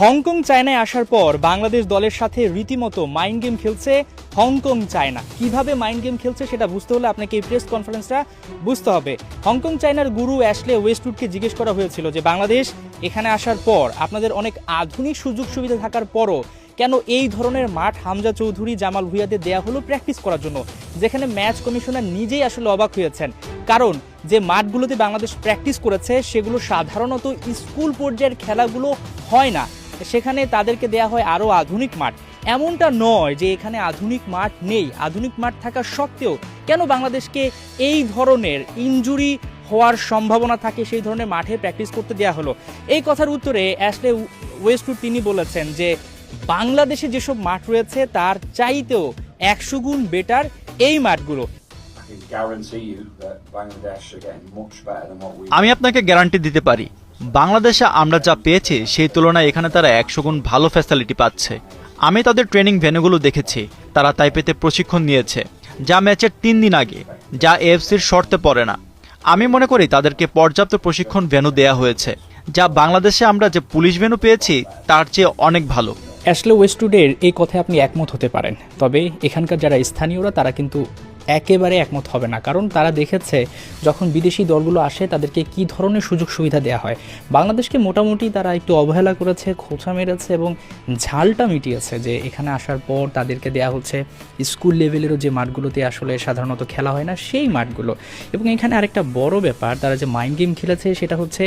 Hong Kong চায়নায় আসার পর বাংলাদেশ দলের সাথে রীতিমতো মাইন্ড গেম খেলছে হংকং চায়না। কিভাবে মাইন্ড গেম খেলছে সেটা বুঝতে হলে আপনাকে এই প্রেস কনফারেন্সটা বুঝতে হবে। হংকং চায়নার গুরু অ্যাশলে ওয়েস্টউডকে জিজ্ঞেস করা হয়েছিল যে বাংলাদেশ এখানে আসার পর আপনাদের অনেক আধুনিক সুযোগ সুবিধা থাকার পরও কেন এই ধরনের মাঠ হামজা চৌধুরী জামাল ভুঁইয়াদের দেয়া হলো প্র্যাকটিস করার জন্য, যেখানে ম্যাচ কমিশনার নিজেই আসলে অবাক হয়েছেন। কারণ যে মাঠগুলোতে বাংলাদেশ প্র্যাকটিস করেছে সেগুলো সাধারণত স্কুল পর্যায়ের খেলাগুলো হয় না, সেখানে তাদেরকে দেয়া হয় আরও আধুনিক মাঠ। এমনটা নয় যে এখানে আধুনিক মাঠ নেই, আধুনিক মাঠ থাকা সত্ত্বেও কেন বাংলাদেশকে এই ধরনের ইনজুরি হওয়ার সম্ভাবনা থাকে সেই ধরনের মাঠে প্র্যাকটিস করতে দেওয়া হলো। এই কথার উত্তরে অ্যাশলে ওয়েস্টউড তিনি বলেছেন যে বাংলাদেশে যেসব মাঠ রয়েছে তার চাইতেও 100 গুণ বেটার এই মাঠগুলো। আমি আপনাকে গ্যারান্টি দিতে পারি, বাংলাদেশে আমরা যা পেয়েছি সেই তুলনায় এখানে তারা 100 গুণ ভালো ফ্যাসিলিটি পাচ্ছে। আমি তাদের ট্রেনিং ভেন্যুগুলো দেখেছি, তারা তাইপেতে প্রশিক্ষণ নিয়েছে, যা ম্যাচের 3 দিন আগে, যা এএফসির শর্তে পড়ে না। আমি মনে করি তাদেরকে পর্যাপ্ত প্রশিক্ষণ ভেন্যু দেয়া হয়েছে, যা বাংলাদেশে আমরা যে পুলিশ ভেন্যু পেয়েছি তার চেয়ে অনেক ভালো। অ্যাশলে ওয়েস্টউডের এই কথায় আপনি একমত হতে পারেন, তবে এখানকার যারা স্থানীয়রা তারা কিন্তু একেবারে একমত হবে না। কারণ তারা দেখেছে যখন বিদেশি দলগুলো আসে তাদেরকে কি ধরনের সুযোগ সুবিধা দেওয়া হয়। বাংলাদেশকে মোটামুটি তারা একটু অবহেলা করেছে, খোঁচা মেরেছে এবং ঝালটা মিটিয়েছে যে এখানে আসার পর তাদেরকে দেয়া হচ্ছে স্কুল লেভেলেরও যে মাঠগুলোতে আসলে সাধারণত খেলা হয় না সেই মাঠগুলো। এবং এখানে আরেকটা বড় ব্যাপার, তারা যে মাইন্ড গেম খেলেছে সেটা হচ্ছে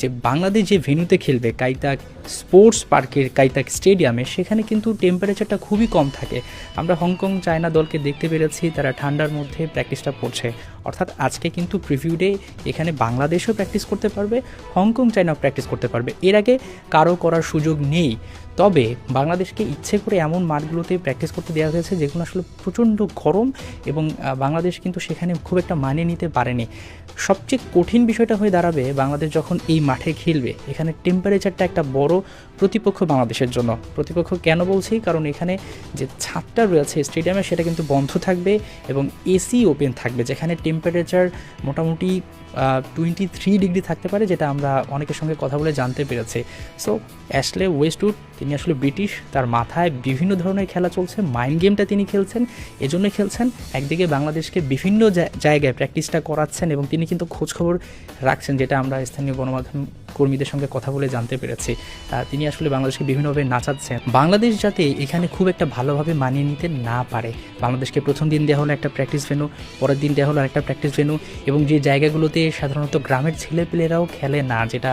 যে বাংলাদেশ যে ভেন্যুতে খেলবে কাইতাক স্পোর্টস পার্কের কাইতাক স্টেডিয়ামে, সেখানে কিন্তু টেম্পারেচারটা খুবই কম থাকে। আমরা হংকং চায়না দলকে দেখতে পেরেছি তারা ঠান্ডার মধ্যে প্র্যাকটিসটা করছে। অর্থাৎ আজকে কিন্তু প্রিভিউ ডে এখানে বাংলাদেশও প্র্যাকটিস করতে পারবে, হংকং চায়নাও প্র্যাকটিস করতে পারবে। এর আগে কারো করার সুযোগ নেই। তবে বাংলাদেশকে ইচ্ছে করে এমন মাঠগুলোতে প্র্যাকটিস করতে দেওয়া হয়েছে যেগুলো আসলে প্রচণ্ড গরম এবং বাংলাদেশ কিন্তু সেখানে খুব একটা মানিয়ে নিতে পারেনি। সবচেয়ে কঠিন বিষয়টা হয়ে দাঁড়াবে বাংলাদেশ যখন এই মাঠে খেলবে, এখানে টেম্পারেচারটা একটা বড় প্রতিপক্ষ বাংলাদেশের জন্য। প্রতিপক্ষ কেন বলছি, কারণ এখানে যে ছাদটা রয়েছে স্টেডিয়ামে সেটা কিন্তু বন্ধ থাকবে এবং এসি ওপেন থাকবে, যেখানে টেম্পারেচার মোটামুটি 23 ডিগ্রি থাকতে পারে, যেটা আমরা অনেকের সঙ্গে কথা বলে জানতে পেরেছি। সো অ্যাশলে ওয়েস্টউড তিনি আসলে ব্রিটিশ, তার মাথায় বিভিন্ন ধরনের খেলা চলছে, মাইন্ড গেমটা তিনি খেলছেন, এজন্য খেলছেন। একদিকে বাংলাদেশকে বিভিন্ন জায়গায় প্র্যাকটিসটা করাচ্ছেন এবং তিনি কিন্তু খোঁজখবর রাখছেন, যেটা আমরা স্থানীয় গণমাধ্যম কর্মীদের সঙ্গে কথা বলে জানতে পেরেছি। তিনি আসলে বাংলাদেশকে বিভিন্নভাবে নাচাচ্ছেন, বাংলাদেশ যাতে এখানে খুব একটা ভালোভাবে মানিয়ে নিতে না পারে। বাংলাদেশকে প্রথম দিন দেওয়া হলো একটা প্র্যাকটিস ভেন্যু, পরের দিন দেওয়া হলো আরেকটা প্র্যাকটিস ভেন্যু, এবং যে জায়গাগুলোতে সাধারণত গ্রামের ছেলেপেলেরাও খেলে না, যেটা